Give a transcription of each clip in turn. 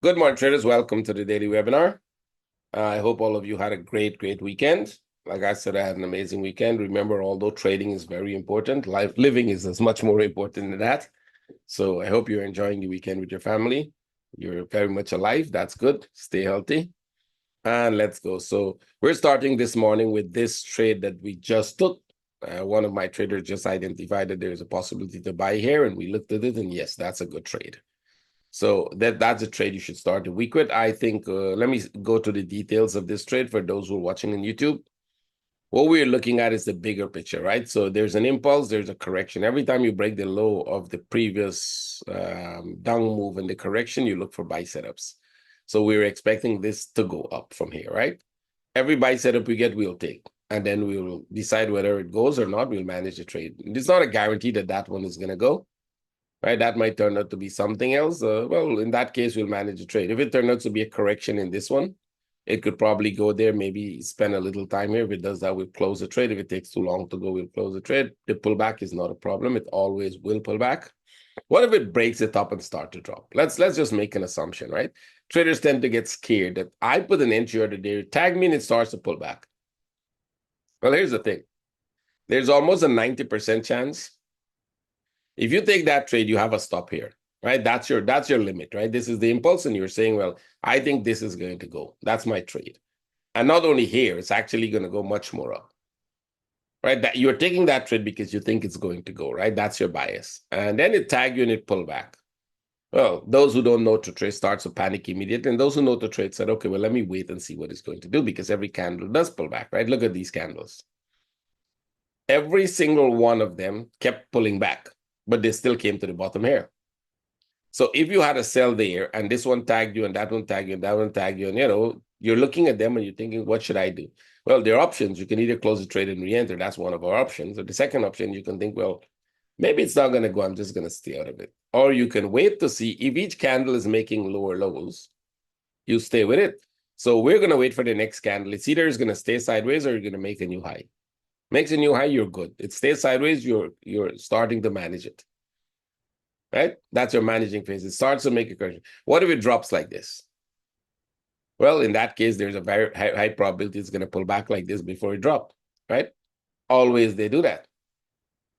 Good morning, traders. Welcome to the daily webinar. I hope all of you had a great weekend. Like I said, I had an amazing weekend. Remember, although trading is very important, living is as much more important than that. So I hope you're enjoying the weekend with your family. You're very much alive. That's good. Stay healthy. And let's go. So we're starting this morning with this trade that we just took. One of my traders just identified that there's a possibility to buy here, and we looked at it, and yes, that's a good trade. So that's a trade you should start the week with. I think, let me go to the details of this trade for those who are watching on YouTube. What we're looking at is the bigger picture, right? So there's an impulse, there's a correction. Every time you break the low of the previous down move and the correction, you look for buy setups. So we're expecting this to go up from here, right? Every buy setup we get, we'll take. And then we'll decide whether it goes or not. We'll manage the trade. It's not a guarantee that that one is going to go. Right, that might turn out to be something else. Well, in that case, we'll manage the trade. If it turns out to be a correction in this one, it could probably go there, maybe spend a little time here. If it does that, we'll close the trade. If it takes too long to go, we'll close the trade. The pullback is not a problem. It always will pull back. What if it breaks it up and start to drop? Let's just make an assumption, right? Traders tend to get scared that I put an entry order there, tag me, and it starts to pull back. Well, here's the thing. There's almost a 90% chance. If you take that trade, you have a stop here, right? That's your limit, right? This is the impulse, and you're saying, well, I think this is going to go. That's my trade. And not only here, it's actually going to go much more up, right? That you're taking that trade because you think it's going to go, right? That's your bias. And then it tag you and it pull back. Well, those who don't know to trade starts to panic immediately. And those who know to trade said, okay, well, let me wait and see what it's going to do, because every candle does pull back, right? Look at these candles. Every single one of them kept pulling back, but they still came to the bottom here. So if you had a sell there and this one tagged you and that one tagged you and that one tagged you, and you're looking at them and you're thinking, what should I do? Well, there are options. You can either close the trade and re-enter. That's one of our options. Or the second option, you can think, well, maybe it's not going to go. I'm just going to stay out of it. Or you can wait to see if each candle is making lower lows. You stay with it. So we're going to wait for the next candle. It's either it's going to stay sideways or you're going to make a new high. Makes a new high, you're good. It stays sideways, you're starting to manage it. Right? That's your managing phase. It starts to make a correction. What if it drops like this? Well, in that case, there's a very high probability it's going to pull back like this before it dropped, right? Always they do that.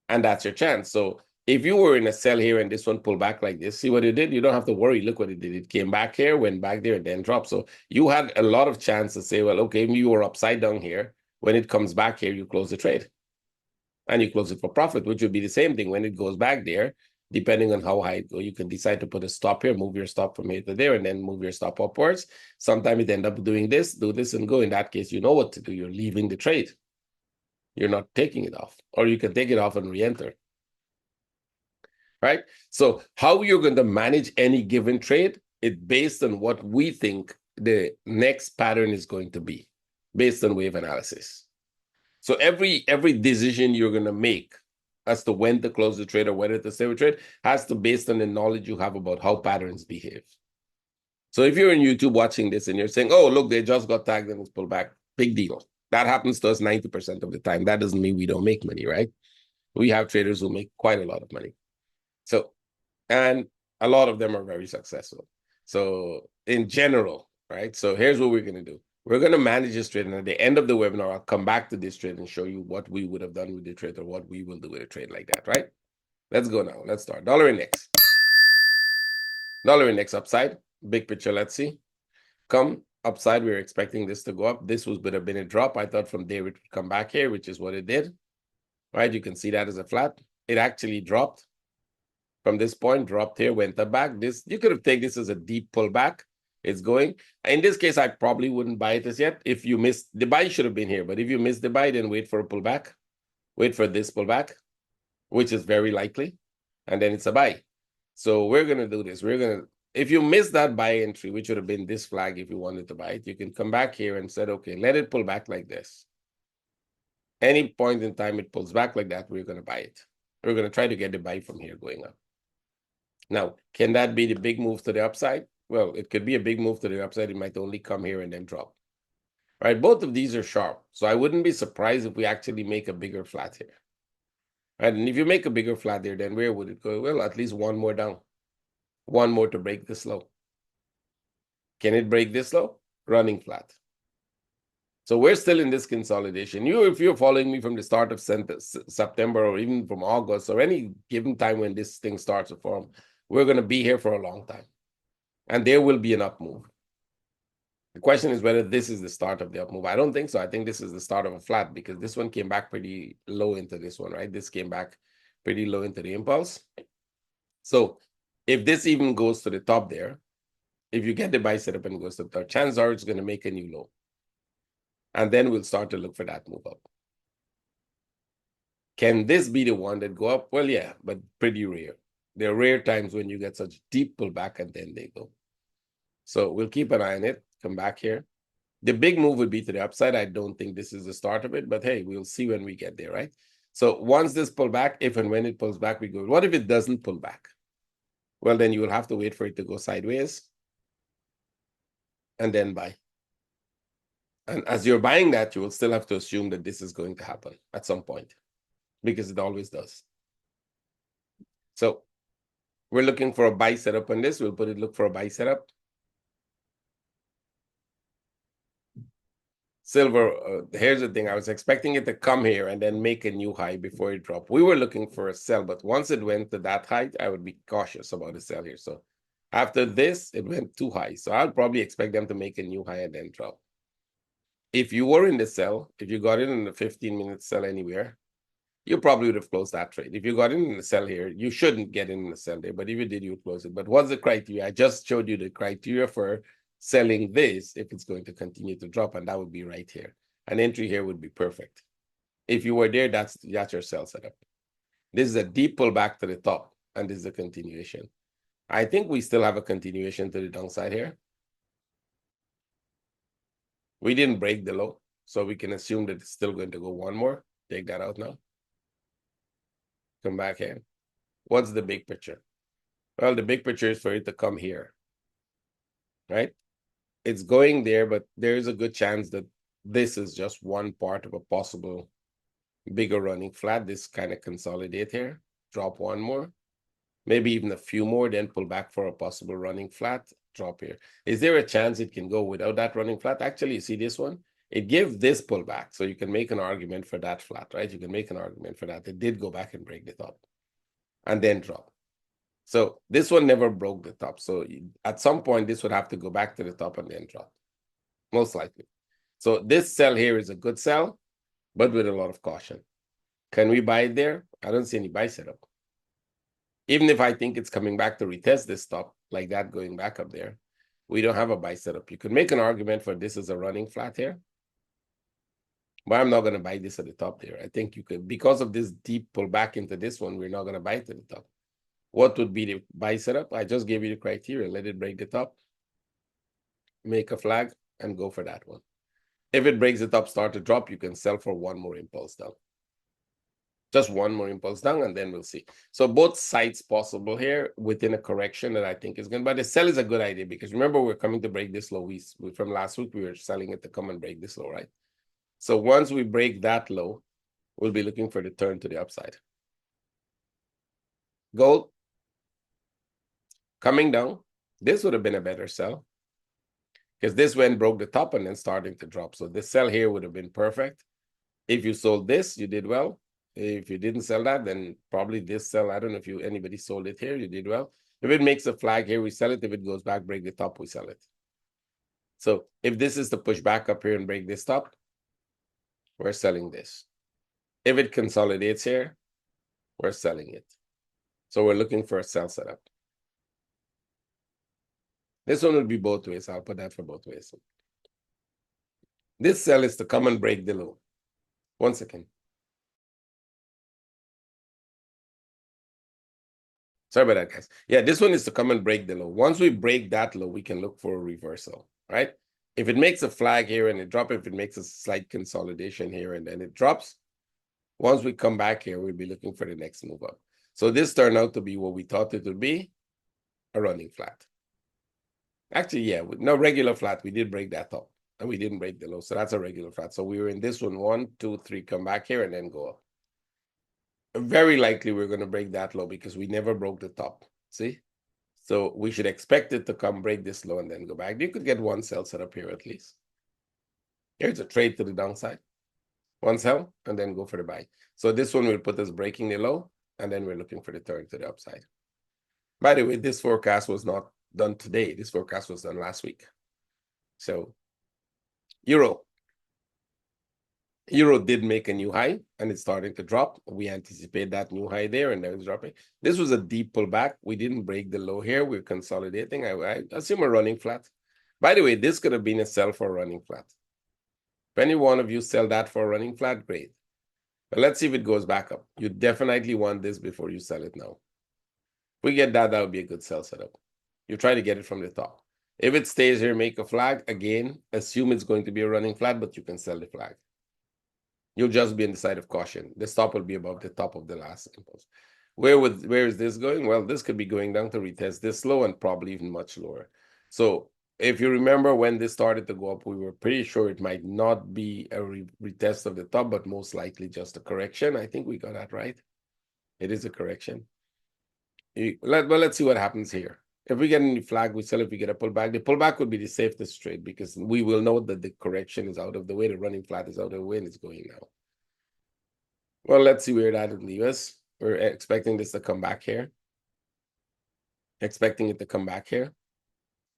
And that's your chance. So if you were in a sell here and this one pulled back like this, see what it did? You don't have to worry. Look what it did. It came back here, went back there, and then dropped. So you had a lot of chance to say, well, okay, you were upside down here. When it comes back here, you close the trade. And you close it for profit, which would be the same thing when it goes back there. Depending on how high it goes, you can decide to put a stop here, move your stop from here to there, and then move your stop upwards. Sometimes it end up doing this, do this, and go. In that case, you know what to do. You're leaving the trade. You're not taking it off. Or you can take it off and re-enter. Right? So how you're going to manage any given trade, it's based on what we think the next pattern is going to be, based on wave analysis. So every decision you're going to make as to when to close the trade or whether to stay with trade has to be based on the knowledge you have about how patterns behave. So if you're in YouTube watching this and you're saying, oh, look, they just got tagged and it's pulled back, big deal. That happens to us 90% of the time. That doesn't mean we don't make money, right? We have traders who make quite a lot of money. So, and a lot of them are very successful. So in general, right? So here's what we're going to do. We're going to manage this trade, and at the end of the webinar, I'll come back to this trade and show you what we would have done with the trade or what we will do with a trade like that, right? Let's go now. Let's start. Dollar index. Dollar index upside. Big picture, let's see. Come upside, we were expecting this to go up. This would have been a drop. I thought from there it would come back here, which is what it did. Right? You can see that as a flat. It actually dropped from this point, dropped here, went up back. This, you could have taken this as a deep pullback. It's going. In this case, I probably wouldn't buy it as yet. If you missed, the buy should have been here. But if you missed the buy, then wait for a pullback. Wait for this pullback, which is very likely. And then it's a buy. So we're going to do this. We're going to, if you miss that buy entry, which would have been this flag if you wanted to buy it, you can come back here and said, okay, let it pull back like this. Any point in time it pulls back like that, we're going to buy it. We're going to try to get the buy from here going up. Now, can that be the big move to the upside? Well, it could be a big move to the upside. It might only come here and then drop. Right? Both of these are sharp. So I wouldn't be surprised if we actually make a bigger flat here. Right? And if you make a bigger flat there, then where would it go? Well, at least one more down. One more to break this low. Can it break this low? Running flat. So we're still in this consolidation. If you're following me from the start of September or even from August or any given time when this thing starts to form, we're going to be here for a long time. And there will be an up move. The question is whether this is the start of the up move. I don't think so. I think this is the start of a flat because this one came back pretty low into this one, right? This came back pretty low into the impulse. So if this even goes to the top there, if you get the buy setup and goes to the top, chances are it's going to make a new low. And then we'll start to look for that move up. Can this be the one that go up? Well, yeah, but pretty rare. There are rare times when you get such deep pullback and then they go. So we'll keep an eye on it. Come back here. The big move would be to the upside. I don't think this is the start of it, but hey, we'll see when we get there, right? So once this pull back, if and when it pulls back, we go. What if it doesn't pull back? Well, then you will have to wait for it to go sideways and then buy. And as you're buying that, you will still have to assume that this is going to happen at some point because it always does. So we're looking for a buy setup on this. We'll look for a buy setup. Silver, here's the thing. I was expecting it to come here and then make a new high before it dropped. We were looking for a sell, but once it went to that height, I would be cautious about a sell here. So after this, it went too high. So I'll probably expect them to make a new high and then drop. If you were in the sell, if you got in the 15-minute sell anywhere, you probably would have closed that trade. If you got in the sell here, you shouldn't get in the sell there. But if you did, you would close it. But what's the criteria? I just showed you the criteria for selling this if it's going to continue to drop, and that would be right here. An entry here would be perfect. If you were there, that's your sell setup. This is a deep pullback to the top, and this is a continuation. I think we still have a continuation to the downside here. We didn't break the low, so we can assume that it's still going to go one more. Take that out now. Come back here. What's the big picture? Well, the big picture is for it to come here, right? It's going there, but there's a good chance that this is just one part of a possible bigger running flat. This kind of consolidate here, drop one more, maybe even a few more, then pull back for a possible running flat, drop here. Is there a chance it can go without that running flat? Actually, you see this one? It gives this pullback, so you can make an argument for that flat, right? You can make an argument for that. It did go back and break the top and then drop. So this one never broke the top. So at some point, this would have to go back to the top and then drop, most likely. So this sell here is a good sell, but with a lot of caution. Can we buy it there? I don't see any buy setup. Even if I think it's coming back to retest this top, like that going back up there, we don't have a buy setup. You could make an argument for this as a running flat here, but I'm not going to buy this at the top there. I think you could, because of this deep pullback into this one, we're not going to buy it at the top. What would be the buy setup? I just gave you the criteria. Let it break the top, make a flag, and go for that one. If it breaks the top, start to drop, you can sell for one more impulse down. Just one more impulse down, and then we'll see. So both sides possible here within a correction that I think is good. But the sell is a good idea because remember, we're coming to break this low. From last week, we were selling it to come and break this low, right? So once we break that low, we'll be looking for the turn to the upside. Gold coming down. This would have been a better sell because this went broke the top and then starting to drop. So this sell here would have been perfect. If you sold this, you did well. If you didn't sell that, then probably this sell, I don't know if anybody sold it here, you did well. If it makes a flag here, we sell it. If it goes back, break the top, we sell it. So if this is to push back up here and break this top, we're selling this. If it consolidates here, we're selling it. So we're looking for a sell setup. This one will be both ways. I'll put that for both ways. This sell is to come and break the low. 1 second. Sorry about that, guys. Yeah, this one is to come and break the low. Once we break that low, we can look for a reversal, right? If it makes a flag here and it drops, if it makes a slight consolidation here and then it drops, once we come back here, we'll be looking for the next move up. So this turned out to be what we thought it would be, a running flat. Actually, yeah, no regular flat. We did break that top and we didn't break the low. So that's a regular flat. So we were in this one, 1, 2, 3, come back here and then go up. Very likely we're going to break that low because we never broke the top. See? So we should expect it to come break this low and then go back. You could get one sell set up here at least. Here's a trade to the downside. One sell and then go for the buy. So this one will put us breaking the low, and then we're looking for the turn to the upside. By the way, this forecast was not done today. This forecast was done last week. So Euro did make a new high and it's starting to drop. We anticipate that new high there and now it's dropping. This was a deep pullback. We didn't break the low here. We're consolidating. I assume we're running flat. By the way, this could have been a sell for running flat. If any one of you sell that for running flat, great. But let's see if it goes back up. You definitely want this before you sell it now. If we get that, that would be a good sell setup. You try to get it from the top. If it stays here, make a flag. Again, assume it's going to be a running flat, but you can sell the flag. You'll just be on the side of caution. The stop will be above the top of the last impulse. Where is this going? Well, this could be going down to retest this low and probably even much lower. So if you remember when this started to go up, we were pretty sure it might not be a retest of the top, but most likely just a correction. I think we got that right. It is a correction. Let's see what happens here. If we get any flag, we sell. If we get a pullback, the pullback would be the safest trade because we will know that the correction is out of the way. The running flat is out of the way and it's going now. Well, let's see where that would leave us. We're expecting this to come back here. Expecting it to come back here.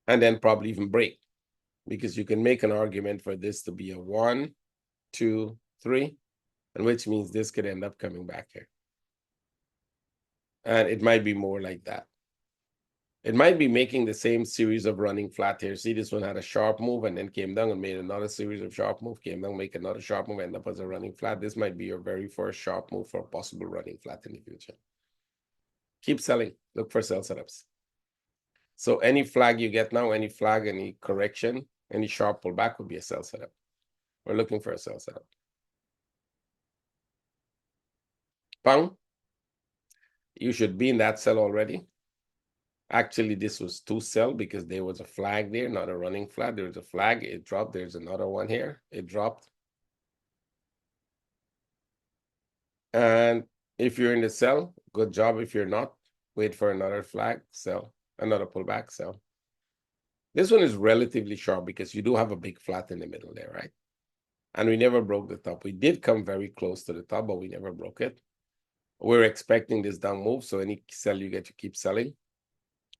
And then probably even break. Because you can make an argument for this to be a 1, 2, 3. And which means this could end up coming back here. And it might be more like that. It might be making the same series of running flat here. See, this one had a sharp move and then came down and made another series of sharp move, came down, make another sharp move, end up as a running flat. This might be your very first sharp move for a possible running flat in the future. Keep selling. Look for sell setups. So any flag you get now, any flag, any correction, any sharp pullback would be a sell setup. We're looking for a sell setup. Pound. You should be in that sell already. Actually, this was 2 sell because there was a flag there, not a running flat. There was a flag. It dropped. There's another one here. It dropped. And if you're in the sell, good job. If you're not, wait for another flag, sell. Another pullback, sell. This one is relatively sharp because you do have a big flat in the middle there, right? And we never broke the top. We did come very close to the top, but we never broke it. We're expecting this down move. So any sell you get, you keep selling.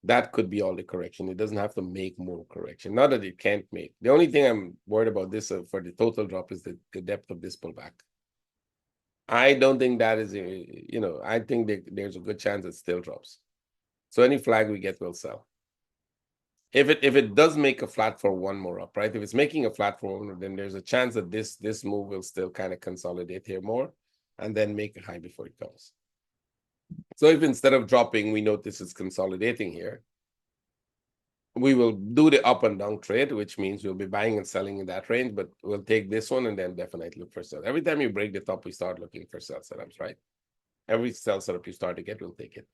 That could be all the correction. It doesn't have to make more correction. Not that it can't make. The only thing I'm worried about this for the total drop is the depth of this pullback. I don't think that is, I think there's a good chance it still drops. So any flag we get will sell. If it does make a flat for one more up, right? If it's making a flat for one more, then there's a chance that this move will still kind of consolidate here more and then make a high before it comes. So if instead of dropping, we notice it's consolidating here, we will do the up and down trade, which means we'll be buying and selling in that range, but we'll take this one and then definitely look for sell. Every time you break the top, we start looking for sell setups, right? Every sell setup you start to get, we'll take it.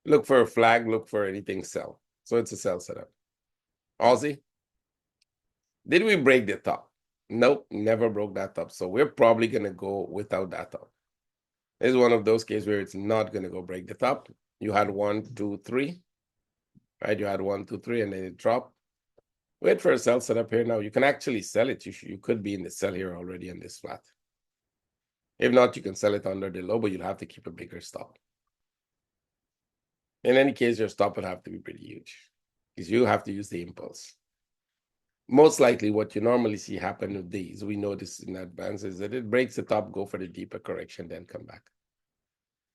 Look for a flag, look for anything sell. So it's a sell setup. Aussie. Did we break the top? Nope, never broke that top. So we're probably going to go without that top. This is one of those cases where it's not going to go break the top. You had 1, 2, 3. Right? You had 1, 2, 3, and then it dropped. Wait for a sell setup here now. You can actually sell it. You could be in the sell here already on this flat. If not, you can sell it under the low, but you'll have to keep a bigger stop. In any case, your stop would have to be pretty huge because you have to use the impulse. Most likely what you normally see happen with these, we know this in advance, is that it breaks the top, go for the deeper correction, then come back.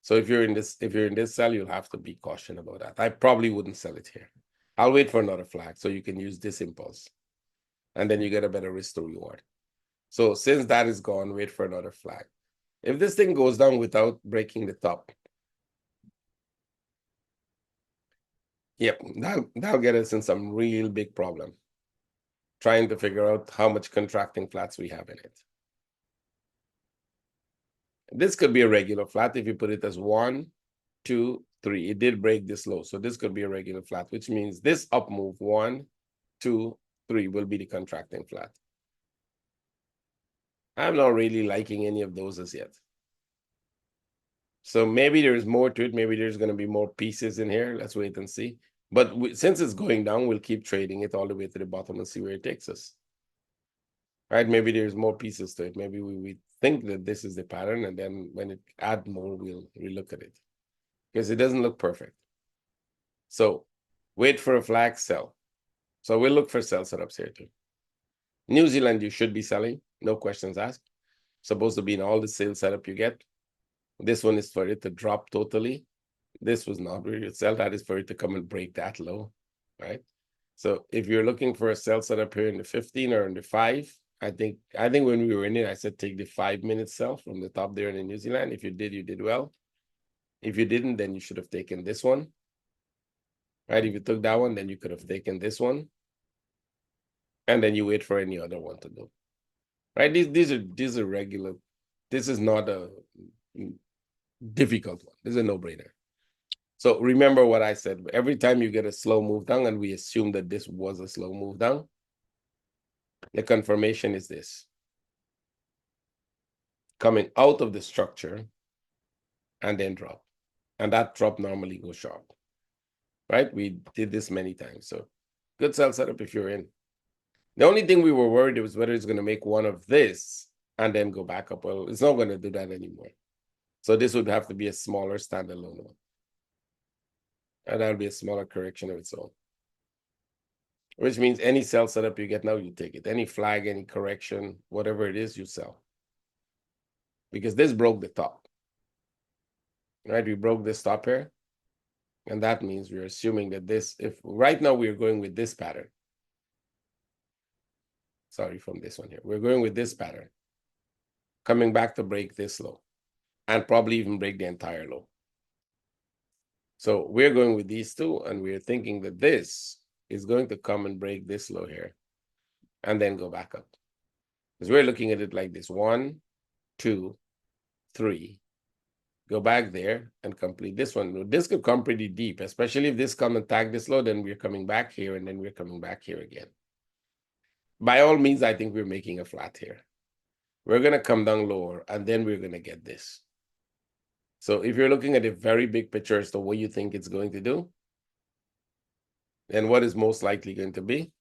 So if you're in this sell, you'll have to be cautious about that. I probably wouldn't sell it here. I'll wait for another flag so you can use this impulse. And then you get a better risk to reward. So since that is gone, wait for another flag. If this thing goes down without breaking the top, yep, that'll get us in some real big problem. Trying to figure out how much contracting flats we have in it. This could be a regular flat if you put it as 1, 2, 3. It did break this low. So this could be a regular flat, which means this up move 1, 2, 3 will be the contracting flat. I'm not really liking any of those as yet. So maybe there's more to it. Maybe there's going to be more pieces in here. Let's wait and see. But since it's going down, we'll keep trading it all the way to the bottom and see where it takes us. Right? Maybe there's more pieces to it. Maybe we think that this is the pattern, and then when it add more, we'll relook at it. Because it doesn't look perfect. So wait for a flag, sell. So we'll look for sell setups here too. New Zealand, you should be selling. No questions asked. Supposed to be in all the sales setup you get. This one is for it to drop totally. This was not where you sell. That is for it to come and break that low, right? So if you're looking for a sell setup here in the 15 or in the 5, I think when we were in it, I said take the 5-minute sell from the top there in New Zealand. If you did, you did well. If you didn't, then you should have taken this one. Right? If you took that one, then you could have taken this one. And then you wait for any other one to go. Right? These are regular. This is not a difficult one. This is a no-brainer. So remember what I said. Every time you get a slow move down, and we assume that this was a slow move down, the confirmation is this. Coming out of the structure and then drop. And that drop normally goes sharp. Right? We did this many times. So good sell setup if you're in. The only thing we were worried was whether it's going to make one of this and then go back up. Well, it's not going to do that anymore. So this would have to be a smaller standalone one. And that'll be a smaller correction of its own. Which means any sell setup you get now, you take it. Any flag, any correction, whatever it is, you sell. Because this broke the top. Right? We broke this top here. And that means we're assuming that this, if right now we're going with this pattern. Sorry, from this one here. We're going with this pattern. Coming back to break this low. And probably even break the entire low. So we're going with these two, and we're thinking that this is going to come and break this low here. And then go back up. Because we're looking at it like this. 1, 2, 3. Go back there and complete this one. This could come pretty deep, especially if this come and tag this low, then we're coming back here, and then we're coming back here again. By all means, I think we're making a flat here. We're going to come down lower, and then we're going to get this. So if you're looking at a very big picture as to what you think it's going to do, then what is most likely going to be?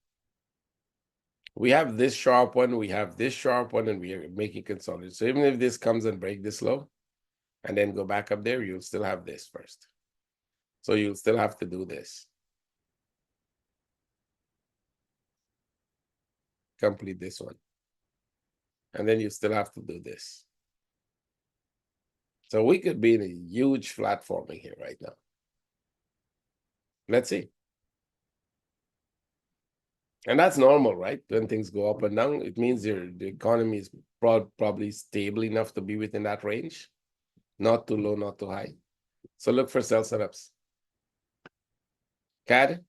We have this sharp one, we have this sharp one, and we are making consolidation. So even if this comes and break this low, and then go back up there, you'll still have this first. So you'll still have to do this. Complete this one. And then you still have to do this. So we could be in a huge flat forming here right now. Let's see. And that's normal, right? When things go up and down, it means the economy is probably stable enough to be within that range. Not too low, not too high. So look for sell setups. CAD,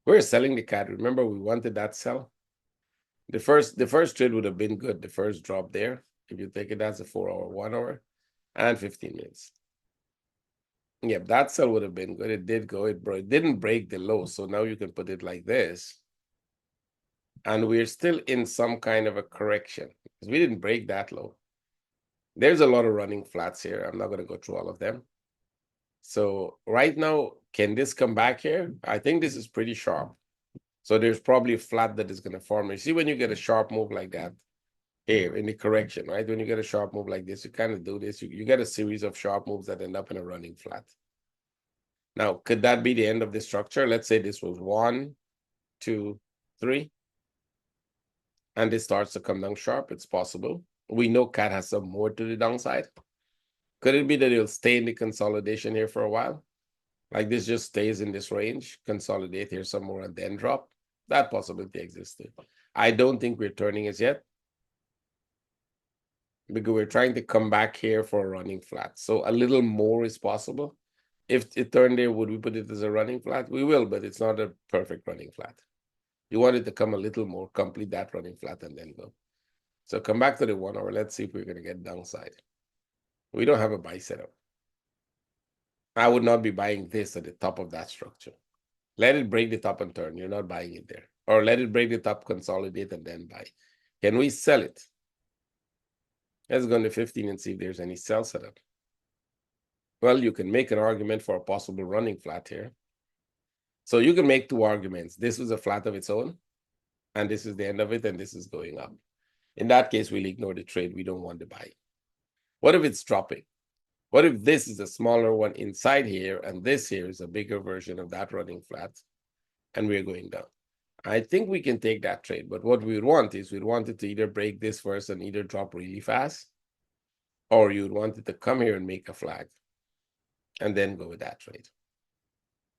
we're selling the CAD. Remember, we wanted that sell. The first trade would have been good. The first drop there, if you take it as a 4-hour, 1 hour, and 15 minutes. Yep, that sell would have been good. It did go. It didn't break the low. So now you can put it like this. And we're still in some kind of a correction because we didn't break that low. There's a lot of running flats here. I'm not going to go through all of them. So right now, can this come back here? I think this is pretty sharp. So there's probably a flat that is going to form. You see, when you get a sharp move like that here in the correction, right? When you get a sharp move like this, you kind of do this. You get a series of sharp moves that end up in a running flat. Now, could that be the end of the structure? Let's say this was 1, 2, 3. And this starts to come down sharp. It's possible. We know CAD has some more to the downside. Could it be that it'll stay in the consolidation here for a while? Like this just stays in this range, consolidate here some more and then drop? That possibility existed. I don't think we're turning as yet because we're trying to come back here for a running flat. So a little more is possible. If it turned there, would we put it as a running flat? We will, but it's not a perfect running flat. You want it to come a little more, complete that running flat, and then go. So come back to the 1 hour. Let's see if we're going to get downside. We don't have a buy setup. I would not be buying this at the top of that structure. Let it break the top and turn. You're not buying it there. Or let it break the top, consolidate, and then buy. Can we sell it? Let's go into 15 and see if there's any sell setup. Well, you can make an argument for a possible running flat here. So you can make two arguments. This is a flat of its own, and this is the end of it, and this is going up. In that case, we'll ignore the trade. We don't want to buy. What if it's dropping? What if this is a smaller one inside here, and this here is a bigger version of that running flat, and we're going down? I think we can take that trade, but what we would want is we'd want it to either break this first and either drop really fast, or you'd want it to come here and make a flag, and then go with that trade.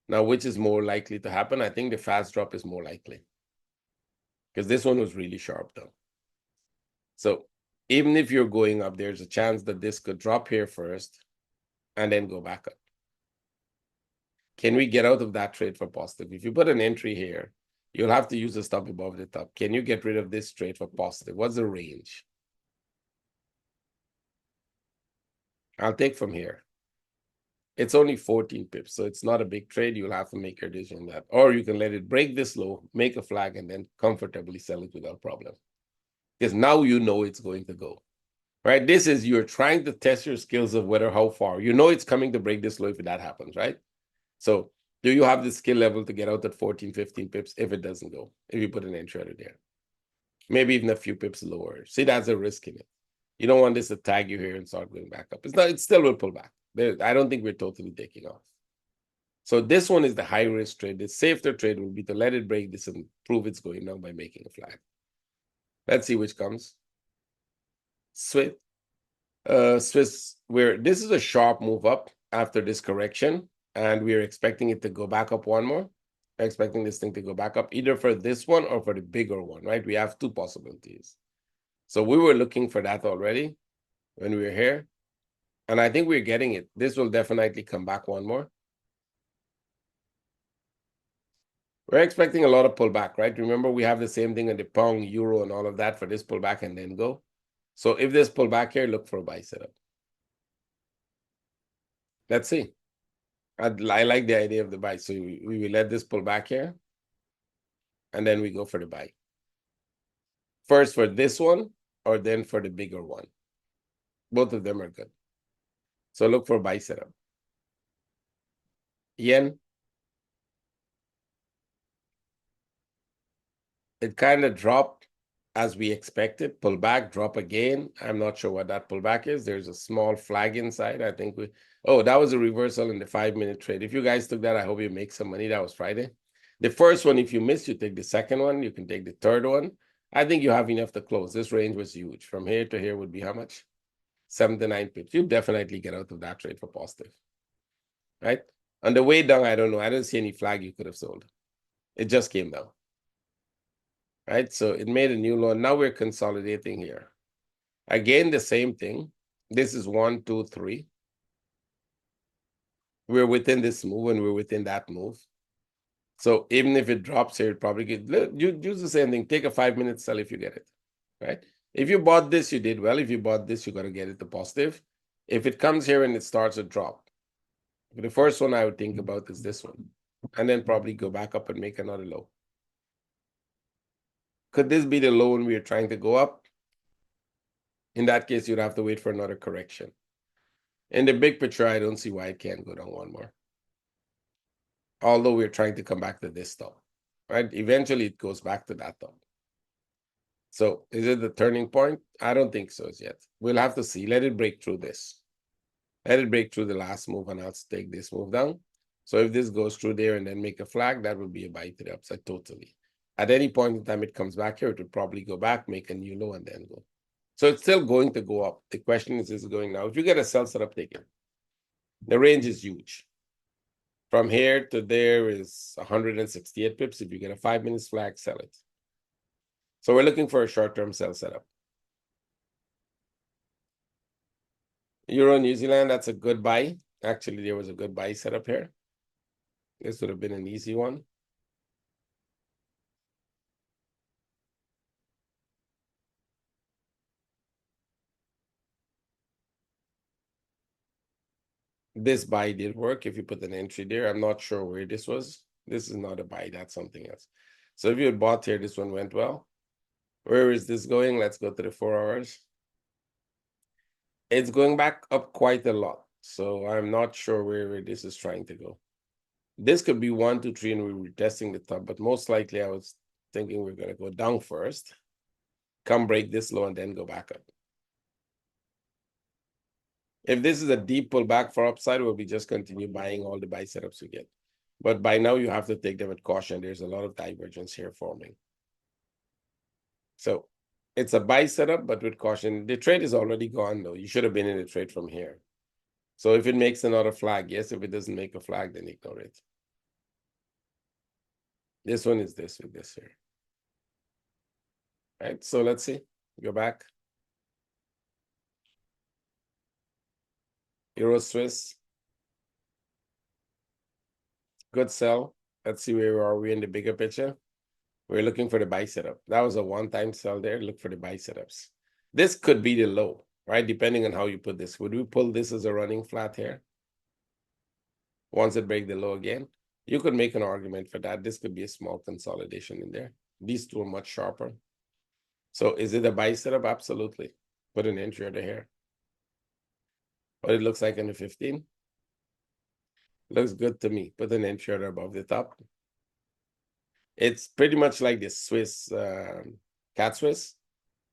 Now, which is more likely to happen? I think the fast drop is more likely, because this one was really sharp though. So even if you're going up, there's a chance that this could drop here first and then go back up. Can we get out of that trade for positive? If you put an entry here, you'll have to use a stop above the top. Can you get rid of this trade for positive? What's the range? I'll take from here. It's only 14 pips, so it's not a big trade. You'll have to make your decision on that. Or you can let it break this low, make a flag, and then comfortably sell it without problem. Because now you know it's going to go. Right? This is you're trying to test your skills of whether how far. You know it's coming to break this low if that happens, right? So do you have the skill level to get out at 14, 15 pips if it doesn't go? If you put an entry out there. Maybe even a few pips lower. See, that's a risk in it. You don't want this to tag you here and start going back up. It still will pull back. I don't think we're totally taking off. So this one is the high risk trade. The safer trade will be to let it break this and prove it's going down by making a flag. Let's see which comes. Swiss. Where this is a sharp move up after this correction, and we're expecting it to go back up one more. I'm expecting this thing to go back up either for this one or for the bigger one, right? We have two possibilities. So we were looking for that already when we were here. And I think we're getting it. This will definitely come back one more. We're expecting a lot of pullback, right? Remember, we have the same thing in the pound, euro, and all of that for this pullback and then go. So if this pullback here, look for a buy setup. Let's see. I like the idea of the buy. So we will let this pull back here. And then we go for the buy. First for this one, or then for the bigger one. Both of them are good. So look for buy setup. Yen. It kind of dropped as we expected. Pull back, drop again. I'm not sure what that pullback is. There's a small flag inside. I think that was a reversal in the 5-minute trade. If you guys took that, I hope you make some money. That was Friday. The first one, if you miss, you take the second one. You can take the third one. I think you have enough to close. This range was huge. From here to here would be how much? 7 to 9 pips. You definitely get out of that trade for positive. Right? On the way down, I don't know. I don't see any flag you could have sold. It just came down. Right? So it made a new low. Now we're consolidating here. Again, the same thing. This is 1, 2, 3. We're within this move and we're within that move. So even if it drops here, it probably you use the same thing. Take a 5-minute sell if you get it. Right? If you bought this, you did well. If you bought this, you got to get it to positive. If it comes here and it starts a drop, the first one I would think about is this one. And then probably go back up and make another low. Could this be the low when we are trying to go up? In that case, you'd have to wait for another correction. In the big picture, I don't see why it can't go down one more. Although we're trying to come back to this top, right? Eventually, it goes back to that top. So is it the turning point? I don't think so yet. We'll have to see. Let it break through this. Let it break through the last move, and I'll take this move down. So if this goes through there and then make a flag, that would be a buy to the upside totally. At any point in time it comes back here, it would probably go back, make a new low, and then go. So it's still going to go up. The question is it going now? If you get a sell setup, take it. The range is huge. From here to there is 168 pips. If you get a 5-minute flag, sell it. So we're looking for a short-term sell setup. Euro New Zealand, that's a good buy. Actually, there was a good buy setup here. This would have been an easy one. This buy did work if you put an entry there. I'm not sure where this was. This is not a buy, that's something else. So if you had bought here, this one went well. Where is this going? Let's go to the 4 hours. It's going back up quite a lot. So I'm not sure where this is trying to go. This could be 1, 2, 3, and we were testing the top, but most likely I was thinking we're going to go down first, come break this low, and then go back up. If this is a deep pullback for upside, we'll be just continue buying all the buy setups we get. But by now, you have to take them with caution. There's a lot of divergence here forming. So it's a buy setup, but with caution. The trade is already gone, though. You should have been in the trade from here. So if it makes another flag, yes. If it doesn't make a flag, then ignore it. This one is this with this here. Right, so let's see. Go back. Euro-Swiss. Good sell. Let's see where are we in the bigger picture. We're looking for the buy setup. That was a one-time sell there. Look for the buy setups. This could be the low, right? Depending on how you put this. Would we pull this as a running flat here? Once it break the low again, you could make an argument for that. This could be a small consolidation in there. These two are much sharper. So is it a buy setup? Absolutely. Put an entry order here. What it looks like in the 15. Looks good to me. Put an entry order above the top. It's pretty much like the Swiss, CAD Swiss.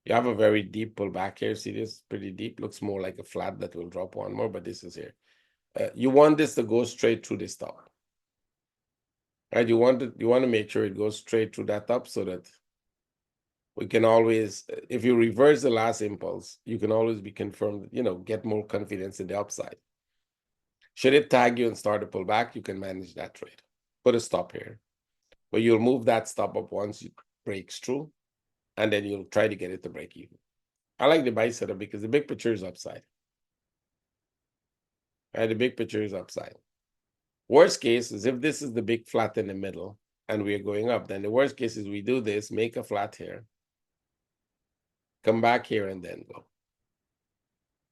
You have a very deep pullback here. See this? Pretty deep. Looks more like a flat that will drop one more, but this is here. You want this to go straight through this top. Right? You want to make sure it goes straight through that top so that we can always, if you reverse the last impulse, you can always be confirmed, get more confidence in the upside. Should it tag you and start to pull back, you can manage that trade. Put a stop here. But you'll move that stop up once it breaks through, and then you'll try to get it to break even. I like the buy setup because the big picture is upside. Right? The big picture is upside. Worst case is if this is the big flat in the middle and we are going up, then the worst case is we do this, make a flat here, come back here, and then go.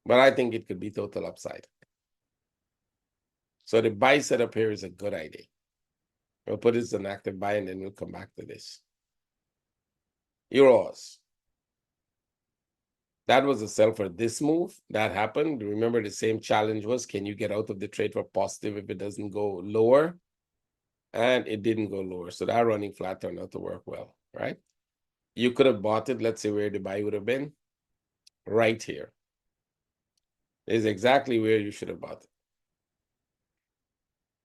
But I think it could be total upside. So the buy setup here is a good idea. We'll put this as an active buy, and then we'll come back to this. Euros. That was a sell for this move. That happened. Remember, the same challenge was, can you get out of the trade for positive if it doesn't go lower? And it didn't go lower. So that running flat turned out to work well, right? You could have bought it. Let's say where the buy would have been. Right here. Is exactly where you should have bought it.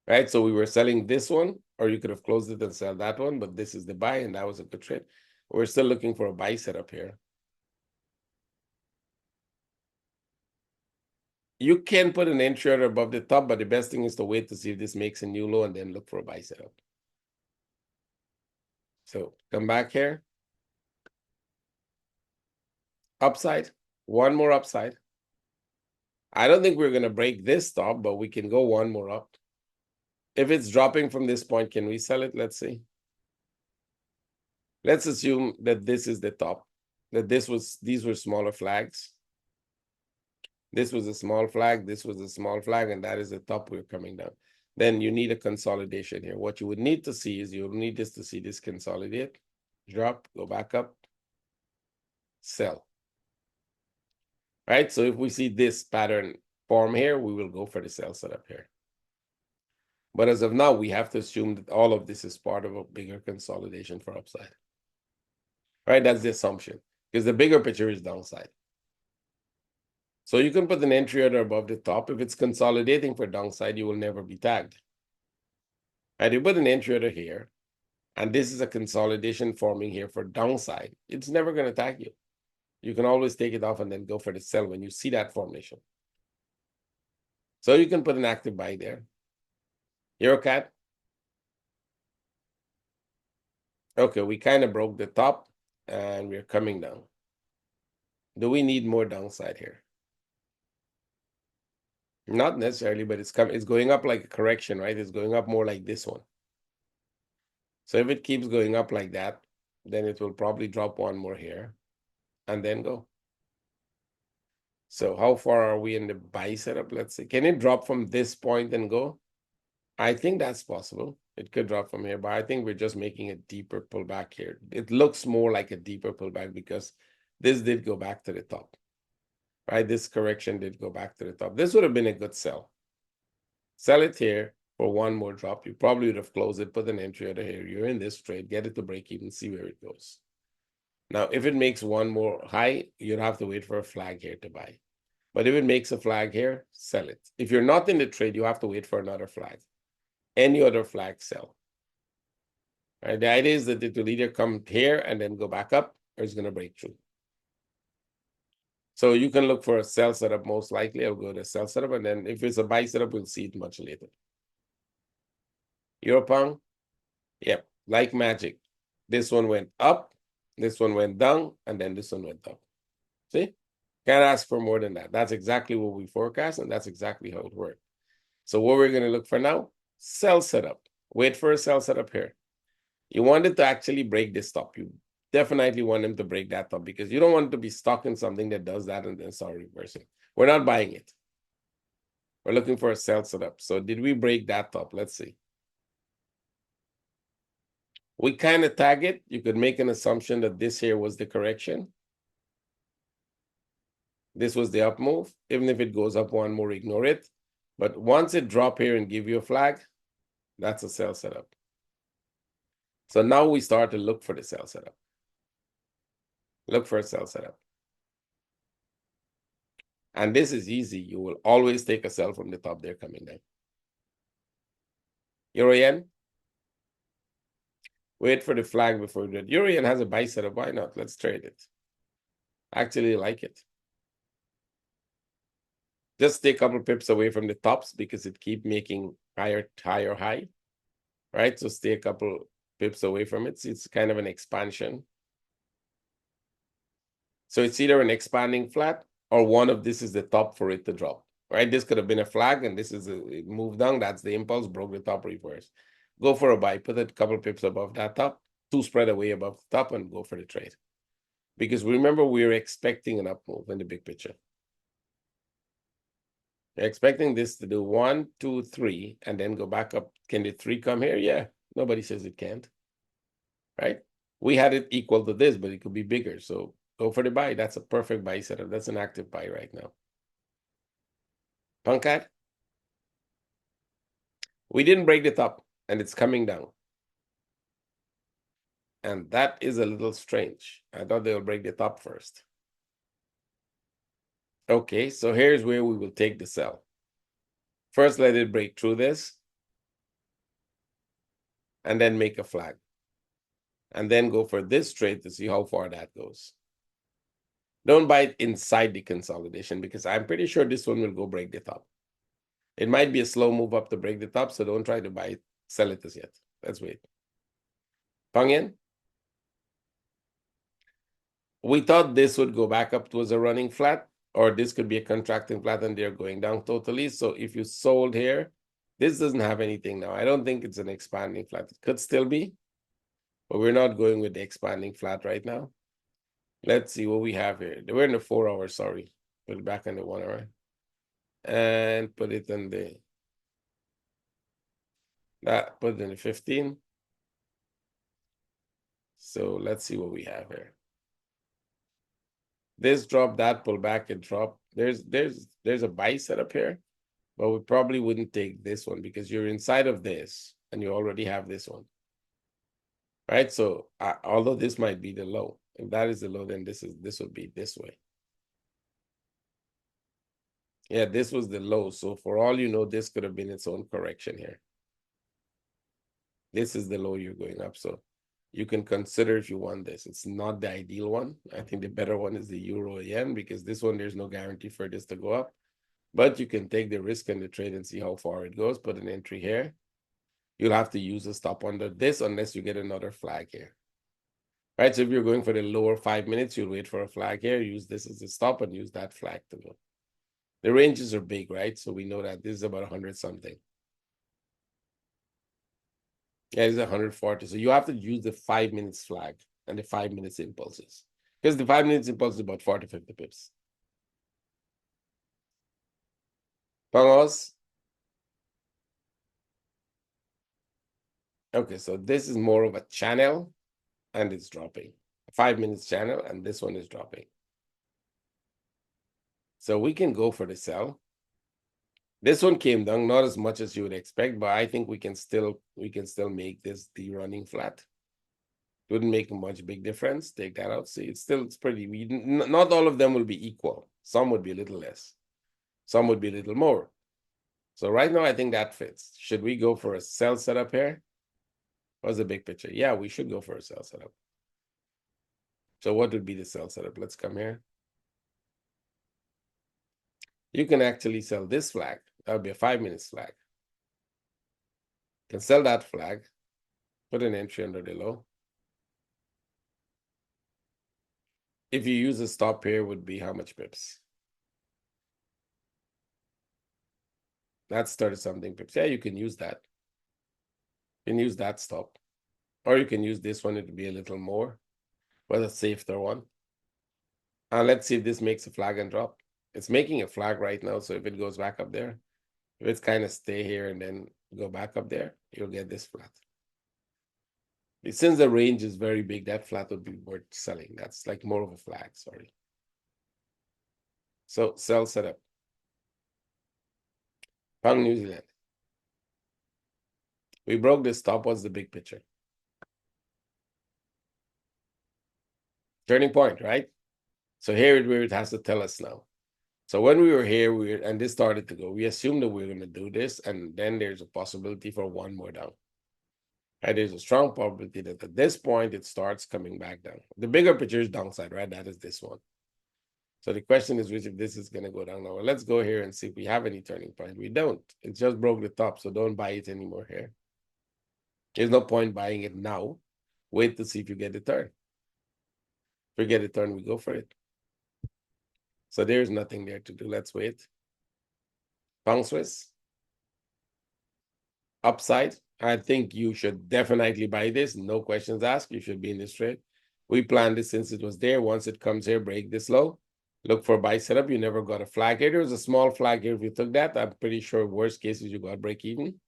Right? So we were selling this one, or you could have closed it and sell that one, but this is the buy, and that was a good trade. We're still looking for a buy setup here. You can put an entry order above the top, but the best thing is to wait to see if this makes a new low and then look for a buy setup. So come back here. Upside. One more upside. I don't think we're going to break this top, but we can go one more up. If it's dropping from this point, can we sell it? Let's see. Let's assume that this is the top, that these were smaller flags. This was a small flag, this was a small flag, and that is the top we're coming down. Then you need a consolidation here. What you would need to see is you'll need this to see this consolidate, drop, go back up, sell. Right? So if we see this pattern form here, we will go for the sell setup here. But as of now, we have to assume that all of this is part of a bigger consolidation for upside. Right? That's the assumption, because the bigger picture is downside. So you can put an entry order above the top. If it's consolidating for downside, you will never be tagged. And you put an entry order here, and this is a consolidation forming here for downside. It's never going to tag you. You can always take it off and then go for the sell when you see that formation. So you can put an active buy there. Euro-CAD. Okay, we kind of broke the top, and we're coming down. Do we need more downside here? Not necessarily, but it's going up like a correction, right? It's going up more like this one. So if it keeps going up like that, then it will probably drop one more here and then go. So how far are we in the buy setup? Let's see. Can it drop from this point and go? I think that's possible. It could drop from here, but I think we're just making a deeper pullback here. It looks more like a deeper pullback because this did go back to the top. right? This correction did go back to the top. This would have been a good sell. Sell it here for one more drop. You probably would have closed it, put an entry out of here. You're in this trade, get it to break even, see where it goes. Now, if it makes one more high, you'd have to wait for a flag here to buy. But if it makes a flag here, sell it. If you're not in the trade, you have to wait for another flag. Any other flag, sell. Right? The idea is that it will either come here and then go back up, or it's going to break through. So you can look for a sell setup most likely. I'll go to sell setup, and then if it's a buy setup, we'll see it much later. Euro-Pound, yep, like magic. This one went up, this one went down, and then this one went up. See? Can't ask for more than that. That's exactly what we forecast, and that's exactly how it worked. So what we're going to look for now, sell setup. Wait for a sell setup here. You want it to actually break this top. You definitely want them to break that top because you don't want to be stuck in something that does that and then start reversing. We're not buying it. We're looking for a sell setup. So did we break that top? Let's see. We kind of tag it. You could make an assumption that this here was the correction. This was the up move. Even if it goes up one more, ignore it. But once it drop here and give you a flag, that's a sell setup. So now we start to look for the sell setup. Look for a sell setup. And this is easy. You will always take a sell from the top there coming down. Euro-Yen. Wait for the flag before you do it. Euro-Yen has a buy setup. Why not? Let's trade it. I actually like it. Just stay a couple pips away from the tops because it keep making higher high, right? So stay a couple pips away from it. It's kind of an expansion. So it's either an expanding flat or one of this is the top for it to drop, right? This could have been a flag and this is a move down. That's the impulse, broke the top, reverse. Go for a buy, put it a couple pips above that top, two spread away above the top and go for the trade. Because remember, we're expecting an up move in the big picture. You're expecting this to do 1, 2, 3, and then go back up. Can the 3 come here? Yeah, nobody says it can't, right? We had it equal to this, but it could be bigger. So go for the buy. That's a perfect buy setup. That's an active buy right now. CAD. We didn't break the top, and it's coming down. And that is a little strange. I thought they'll break the top first. Okay, so here's where we will take the sell. First, let it break through this. And then make a flag. And then go for this trade to see how far that goes. Don't buy it inside the consolidation because I'm pretty sure this one will go break the top. It might be a slow move up to break the top, so don't try to buy it, sell it as yet. Let's wait. Pang Yen. We thought this would go back up towards a running flat, or this could be a contracting flat and they're going down totally. So if you sold here, this doesn't have anything now. I don't think it's an expanding flat. It could still be, but we're not going with the expanding flat right now. Let's see what we have here. We're in the 4 hour, sorry. Put it back in the 1 hour. And put it in the put it in the 15. So let's see what we have here. This drop, that pull back and drop. There's a buy setup here, but we probably wouldn't take this one because you're inside of this and you already have this one. Right? So although this might be the low, if that is the low, then this would be this way. Yeah, this was the low. So for all you know, this could have been its own correction here. This is the low you're going up. So you can consider if you want this. It's not the ideal one. I think the better one is the Euro-Yen because this one, there's no guarantee for this to go up. But you can take the risk in the trade and see how far it goes. Put an entry here. You'll have to use a stop under this unless you get another flag here. Right, so if you're going for the lower 5 minutes, you'll wait for a flag here, use this as a stop and use that flag to go. The ranges are big, right? So we know that this is about 100 something. Yeah, it's 140. So you have to use the 5 minutes flag and the 5 minutes impulses. Because the 5 minutes impulse is about 40, 50 pips. Pangos. Okay, so this is more of a channel and it's dropping. A 5 minutes channel and this one is dropping. So we can go for the sell. This one came down, not as much as you would expect, but I think we can still make this the running flat. Wouldn't make a much big difference. Take that out. See, it's pretty. Not all of them will be equal. Some would be a little less. Some would be a little more. So right now, I think that fits. Should we go for a sell setup here? What's the big picture? Yeah, we should go for a sell setup. So what would be the sell setup? Let's come here. You can actually sell this flag. That would be a 5 minutes flag. You can sell that flag. Put an entry under the low. If you use a stop here, would be how much pips? That's 30 something pips. Yeah, you can use that. You can use that stop. Or you can use this one, it would be a little more, but a safer one. And let's see if this makes a flag and drop. It's making a flag right now, so if it goes back up there, if it's kind of stay here and then go back up there, you'll get this flat. Since the range is very big, that flat would be worth selling. That's like more of a flag, sorry. So sell setup. Pound New Zealand. We broke this top. What's the big picture? Turning point, right? So here is where it has to tell us now. So when we were here, and this started to go, we assumed that we were going to do this, and then there's a possibility for one more down. And there's a strong probability that at this point, it starts coming back down. The bigger picture is downside, right? That is this one. So the question is, which if this is going to go down now. Well, let's go here and see if we have any turning point. We don't. It just broke the top, so don't buy it anymore here. There's no point buying it now. Wait to see if you get a turn. If we get a turn, we go for it. So there's nothing there to do. Let's wait. Pound Swiss. Upside. I think you should definitely buy this. No questions asked. You should be in this trade. We planned this since it was there. Once it comes here, break this low. Look for buy setup. You never got a flag here. There was a small flag here. If you took that, I'm pretty sure worst case is you got break even.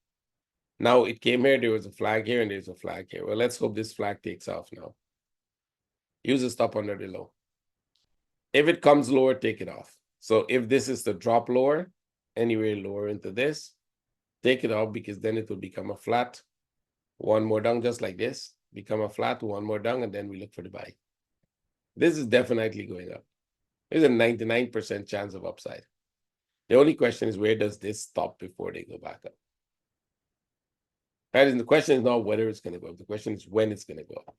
Now it came here. There was a flag here and there's a flag here. Well, let's hope this flag takes off now. Use a stop under the low. If it comes lower, take it off. So if this is the drop lower, anywhere lower into this, take it off because then it will become a flat. One more down just like this. Become a flat, one more down, and then we look for the buy. This is definitely going up. There's a 99% chance of upside. The only question is, where does this stop before they go back up? Right? And the question is not whether it's going to go up. The question is when it's going to go up.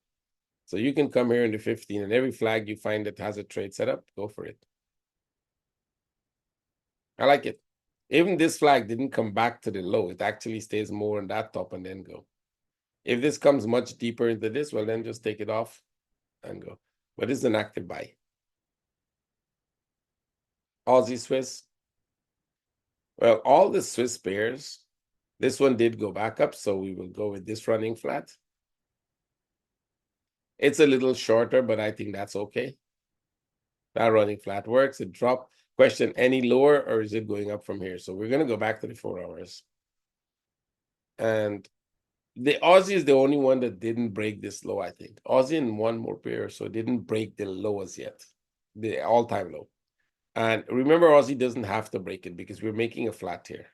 So you can come here in the 15, and every flag you find that has a trade setup, go for it. I like it. Even this flag didn't come back to the low. It actually stays more on that top and then go. If this comes much deeper into this, well, then just take it off and go. But it's an active buy. Aussie Swiss. Well, all the Swiss pairs, this one did go back up, so we will go with this running flat. It's a little shorter, but I think that's okay. That running flat works. It dropped. Question, any lower or is it going up from here? So we're going to go back to the 4 hours. And the Aussie is the only one that didn't break this low, I think. Aussie and one more pair, so it didn't break the lowest yet, the all-time low. And remember, Aussie doesn't have to break it because we're making a flat here.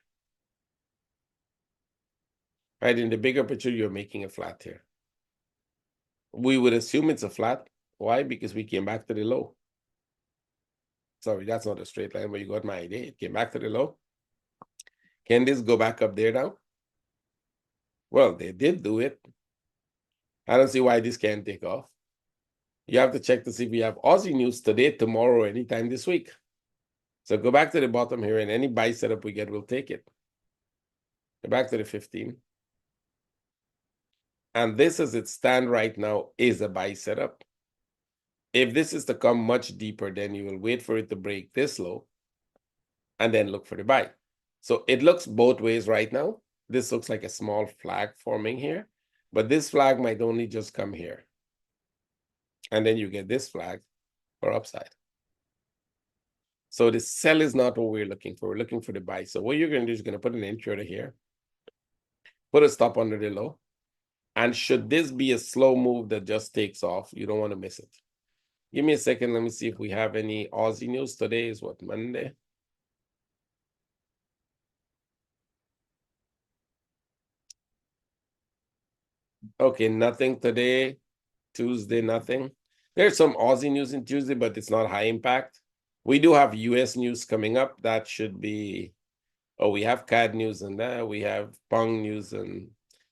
Right, in the bigger picture, you're making a flat here. We would assume it's a flat. Why? Because we came back to the low. Sorry, that's not a straight line, but you got my idea. It came back to the low. Can this go back up there now? Well, they did do it. I don't see why this can't take off. You have to check to see if we have Aussie news today, tomorrow, or anytime this week. So go back to the bottom here, and any buy setup we get, we'll take it. Go back to the 15. And this, as it stands right now, is a buy setup. If this is to come much deeper, then you will wait for it to break this low and then look for the buy. So it looks both ways right now. This looks like a small flag forming here, but this flag might only just come here. And then you get this flag for upside. So the sell is not what we're looking for. We're looking for the buy. So what you're going to do is going to put an entry order here, put a stop under the low. And should this be a slow move that just takes off, you don't want to miss it. Give me a second. Let me see if we have any Aussie news. Today is what, Monday? Okay, nothing today. Tuesday, nothing. There's some Aussie news in Tuesday, but it's not high impact. We do have US news coming up. That should be, oh, we have CAD news and that. We have Pong news, and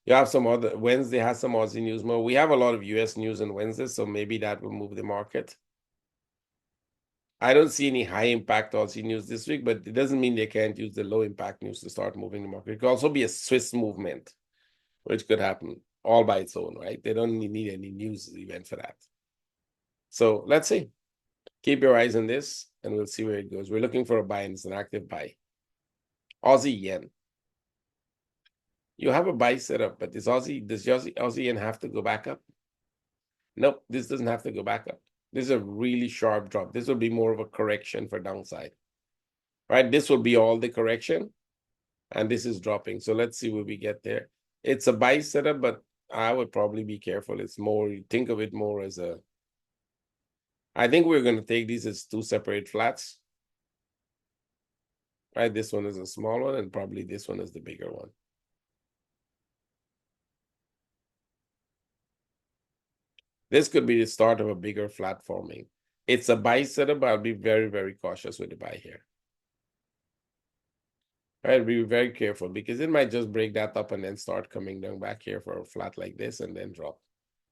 you have some other, Wednesday has some Aussie news more. We have a lot of US news on Wednesday, so maybe that will move the market. I don't see any high impact Aussie news this week, but it doesn't mean they can't use the low impact news to start moving the market. It could also be a Swiss movement, which could happen all by its own, right? They don't need any news event for that. So let's see. Keep your eyes on this, and we'll see where it goes. We're looking for a buy, and it's an active buy. Aussie yen. You have a buy set up, but does Aussie yen have to go back up? Nope, this doesn't have to go back up. This is a really sharp drop. This will be more of a correction for downside, right? This will be all the correction, and this is dropping. So let's see where we get there. It's a buy setup, but I would probably be careful. It's more, think of it more as a, I think we're going to take these as two separate flats, right? This one is a small one, and probably this one is the bigger one. This could be the start of a bigger flat forming. It's a buy setup, but I'll be very, very cautious with the buy here. All right, be very careful because it might just break that up and then start coming down back here for a flat like this and then drop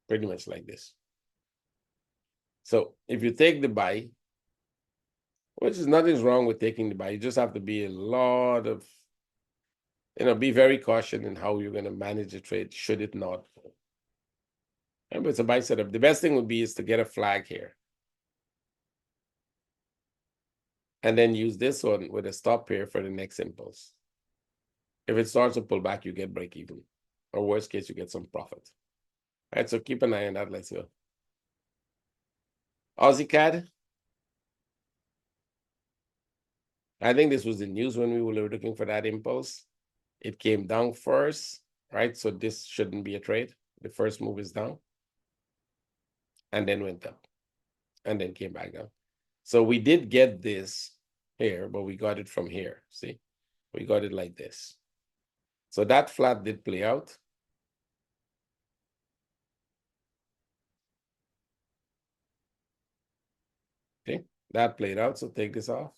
pretty much like this. So if you take the buy, which is nothing's wrong with taking the buy, you just have to be a lot of, be very cautious in how you're going to manage the trade should it not. Remember, it's a buy setup. The best thing would be is to get a flag here. And then use this one with a stop here for the next impulse. If it starts to pull back, you get break even. Or worst case, you get some profit. All right, so keep an eye on that. Let's go. Aussie CAD. I think this was the news when we were looking for that impulse. It came down first, right? So this shouldn't be a trade. The first move is down. And then went up. And then came back down. So we did get this here, but we got it from here. See, we got it like this. So that flat did play out. Okay, that played out. So take this off.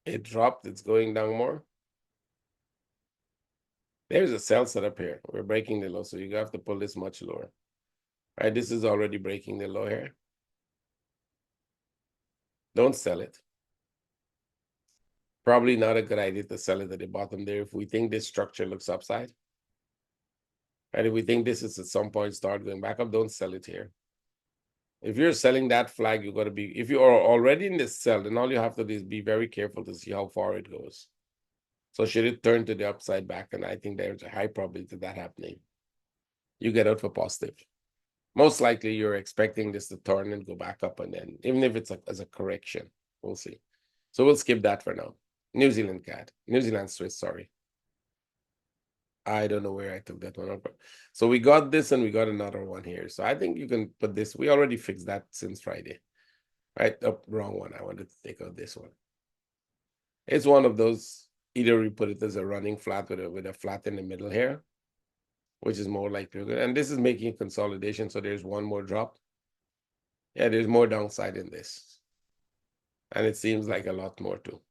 It dropped. It's going down more. There's a sell setup here. We're breaking the low, so you have to pull this much lower. All right, this is already breaking the low here. Don't sell it. Probably not a good idea to sell it at the bottom there if we think this structure looks upside. And if we think this is at some point start going back up, don't sell it here. If you're selling that flag, you got to be, if you are already in this sell, then all you have to do is be very careful to see how far it goes. So should it turn to the upside back, and I think there's a high probability of that happening, you get out for positive. Most likely you're expecting this to turn and go back up, and then even if it's as a correction, we'll see. So we'll skip that for now. New Zealand-CAD, New Zealand-Swiss, sorry. I don't know where I took that one up. So we got this and we got another one here. So I think you can put this. We already fixed that since Friday. Right? Oh, wrong one. I wanted to take out this one. It's one of those, either we put it as a running flat with a flat in the middle here, which is more likely good. And this is making a consolidation. So there's one more drop. Yeah, there's more downside in this. And it seems like a lot more too.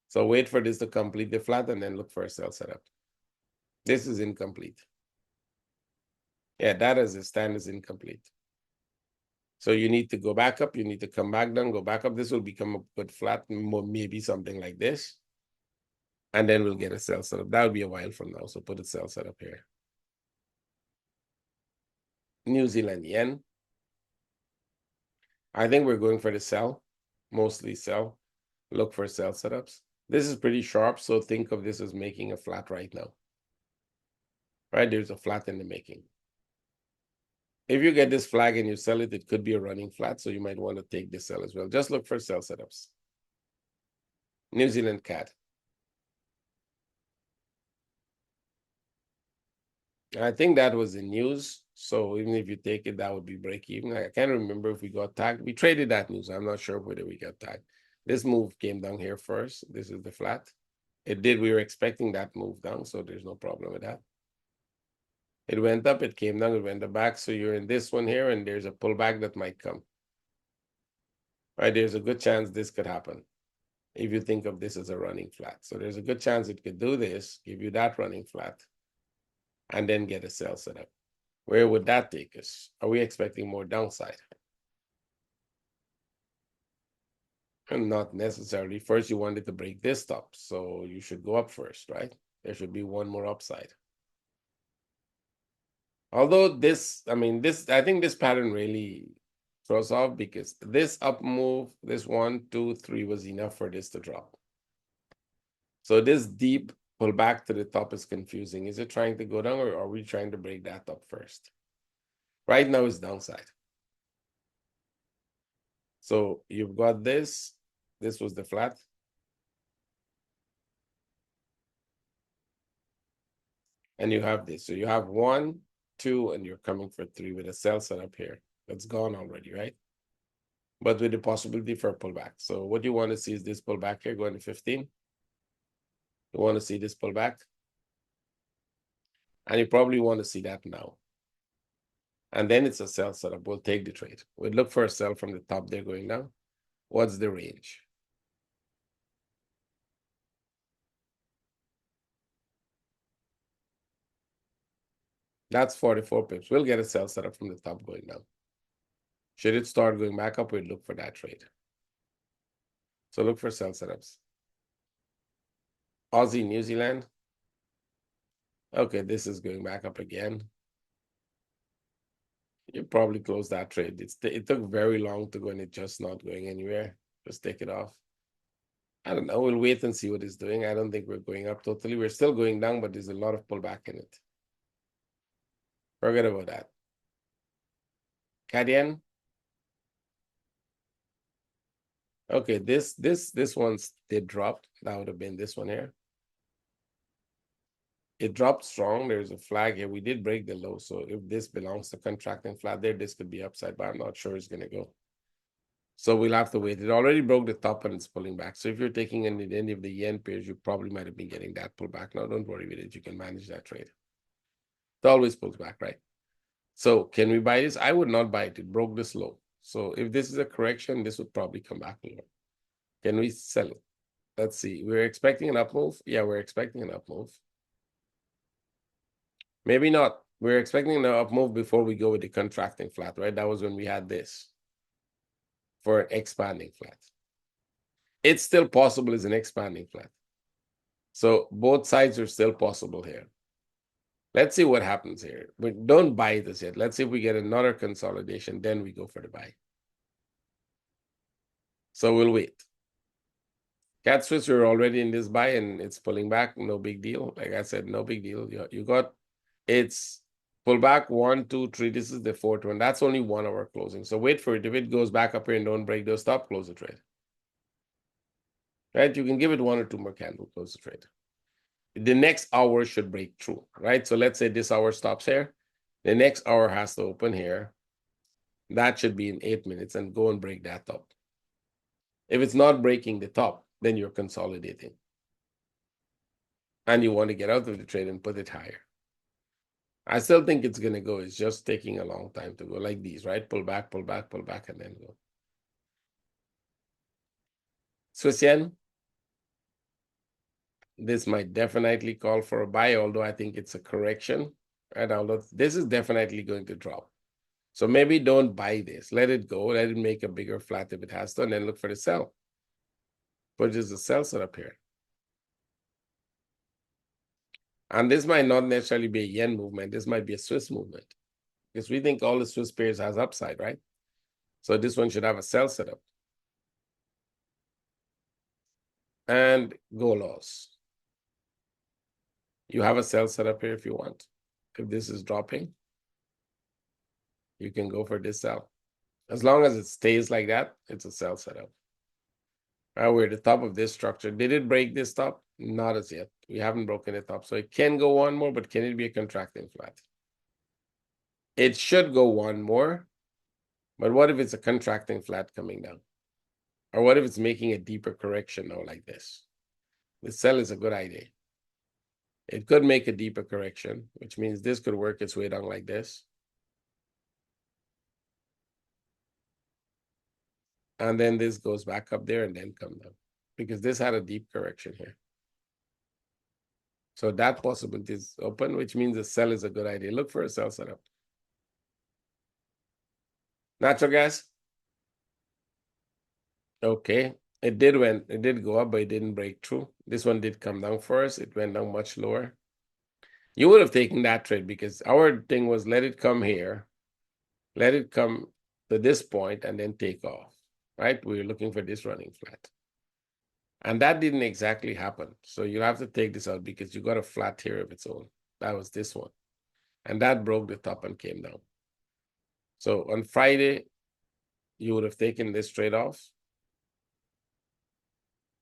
So wait for this to complete the flat and then look for a sell setup. This is incomplete. Yeah, that as a stand is incomplete. So you need to go back up. You need to come back down, go back up. This will become a good flat, maybe something like this. And then we'll get a sell setup. That will be a while from now. So put a sell setup here. New Zealand yen. I think we're going for the sell, mostly sell. Look for sell setups. This is pretty sharp. So think of this as making a flat right now. Right? There's a flat in the making. If you get this flag and you sell it, it could be a running flat. So you might want to take this sell as well. Just look for sell setups. New Zealand-CAD. I think that was the news. So even if you take it, that would be break even. I can't remember if we got tagged. We traded that news. I'm not sure whether we got tagged. This move came down here first. This is the flat. It did. We were expecting that move down, so there's no problem with that. It went up, it came down, it went back. So you're in this one here, and there's a pullback that might come. Right? There's a good chance this could happen if you think of this as a running flat. So there's a good chance it could do this, give you that running flat, and then get a sell setup. Where would that take us? Are we expecting more downside? And not necessarily. First, you wanted to break this top, so you should go up first, right? There should be one more upside. Although this, I think this pattern really throws off because this up move, this 1, 2, 3 was enough for this to drop. So this deep pull back to the top is confusing. Is it trying to go down, or are we trying to break that up first? Right now it's downside. So you've got this. This was the flat. And you have this. So you have 1, 2, and you're coming for 3 with a sell setup here. That's gone already, right? But with the possibility for a pullback. So what you want to see is this pullback here going to 15. You want to see this pullback. And you probably want to see that now. And then it's a sell setup. We'll take the trade. We'll look for a sell from the top there going down. What's the range? That's 44 pips. We'll get a sell setup from the top going down. Should it start going back up, we'll look for that trade. So look for sell setups. Aussie, New Zealand. Okay, this is going back up again. You probably close that trade. It took very long to go and it's just not going anywhere. Just take it off. I don't know. We'll wait and see what it's doing. I don't think we're going up totally. We're still going down, but there's a lot of pullback in it. Forget about that. CAD and okay, this one's did drop. That would have been this one here. It dropped strong. There's a flag here. We did break the low. So if this belongs to contracting flat there, this could be upside, but I'm not sure it's gonna go. So we'll have to wait. It already broke the top and it's pulling back. So if you're taking any of the yen pairs, you probably might have been getting that pullback. Now don't worry with it. You can manage that trade. It always pulls back, right? So can we buy this? I would not buy it. It broke this low. So if this is a correction, this would probably come back lower. Can we sell it? Let's see. We're expecting an up move. Yeah, we're expecting an up move. Maybe not. We're expecting an up move before we go with the contracting flat, right? That was when we had this for an expanding flat. It's still possible as an expanding flat. So both sides are still possible here. Let's see what happens here. But don't buy this yet. Let's see if we get another consolidation. Then we go for the buy. So we'll wait. CAD and Swiss, you're already in this buy and it's pulling back. No big deal. Like I said, no big deal. You got it's pull back 1, 2, 3. This is the 4th one. That's only 1 hour closing. So wait for it. If it goes back up here and don't break those, stop, close the trade. Right? You can give it 1 or 2 more candles, close the trade. The next hour should break through, right? So let's say this hour stops here. The next hour has to open here. That should be in 8 minutes and go and break that top. If it's not breaking the top, then you're consolidating. And you want to get out of the trade and put it higher. I still think it's going to go. It's just taking a long time to go like these, right? Pull back, pull back, pull back, and then go. Swiss yen. This might definitely call for a buy, although I think it's a correction. Right? Although this is definitely going to drop. So maybe don't buy this. Let it go. Let it make a bigger flat if it has to, and then look for the sell. But just a sell setup here. And this might not necessarily be a yen movement. This might be a Swiss movement. Because we think all the Swiss pairs has upside, right? So this one should have a sell setup. And go loss. You have a sell setup here if you want. If this is dropping, you can go for this sell. As long as it stays like that, it's a sell setup. We're at the top of this structure. Did it break this top? Not as yet. We haven't broken it up. So it can go one more, but can it be a contracting flat? It should go one more, but what if it's a contracting flat coming down? Or what if it's making a deeper correction now like this? The sell is a good idea. It could make a deeper correction, which means this could work its way down like this. And then this goes back up there and then come down, because this had a deep correction here. So that possibility is open, which means the sell is a good idea. Look for a sell setup. Natural gas. Okay, it did go up, but it didn't break through. This one did come down for us. It went down much lower. You would have taken that trade because our thing was let it come here, let it come to this point, and then take off, right? We were looking for this running flat. And that didn't exactly happen. So you have to take this out because you got a flat here of its own. That was this one. And that broke the top and came down. So on Friday, you would have taken this trade off.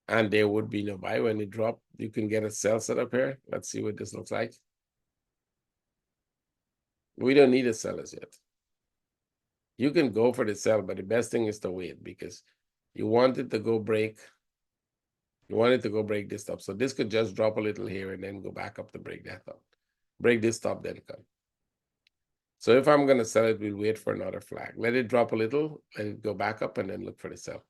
And there would be no buy when it dropped. You can get a sell set up here. Let's see what this looks like. We don't need a sellers yet. You can go for the sell, but the best thing is to wait because you want it to go break. You want it to go break this top. So this could just drop a little here and then go back up to break that top. Break this top, then come. So if I'm going to sell it, we'll wait for another flag. Let it drop a little, let it go back up, and then look for the sell.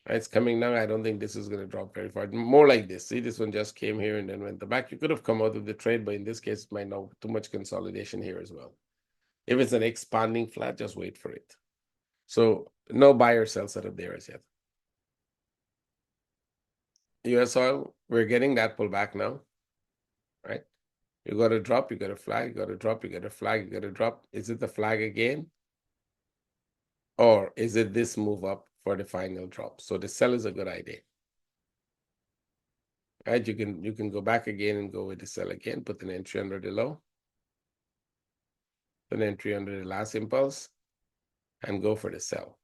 It's coming now. I don't think this is going to drop very far. More like this. See, this one just came here and then went back. You could have come out of the trade, but in this case, it might not too much consolidation here as well. If it's an expanding flat, just wait for it. So no buy or sell setup there as yet. US oil, we're getting that pullback now, right? You got to drop, you got a flag, you got to drop, you got a flag, you got to drop. Is it the flag again? Or is it this move up for the final drop? So the sell is a good idea. Right? You can go back again and go with the sell again, put an entry under the low, put an entry under the last impulse, and go for the sell.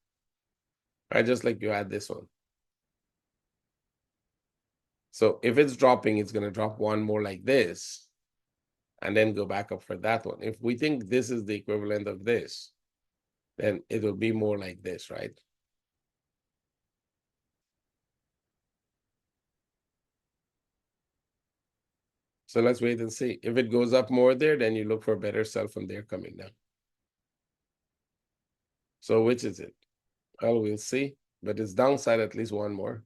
Right? Just like you had this one. So if it's dropping, it's going to drop one more like this, and then go back up for that one. If we think this is the equivalent of this, then it will be more like this, right? So let's wait and see. If it goes up more there, then you look for a better sell from there coming down. So which is it? Well, we'll see. But it's downside at least one more.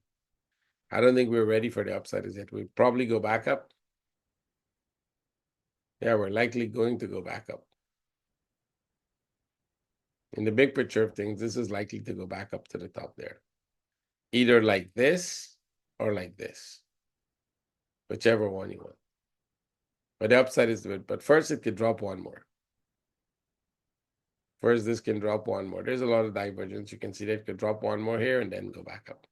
I don't think we're ready for the upside as yet. We'll probably go back up. Yeah, we're likely going to go back up. In the big picture of things, this is likely to go back up to the top there. Either like this or like this. Whichever one you want. But the upside is good. But first, it could drop one more. First, this can drop one more. There's a lot of divergence. You can see that it could drop one more here and then go back up.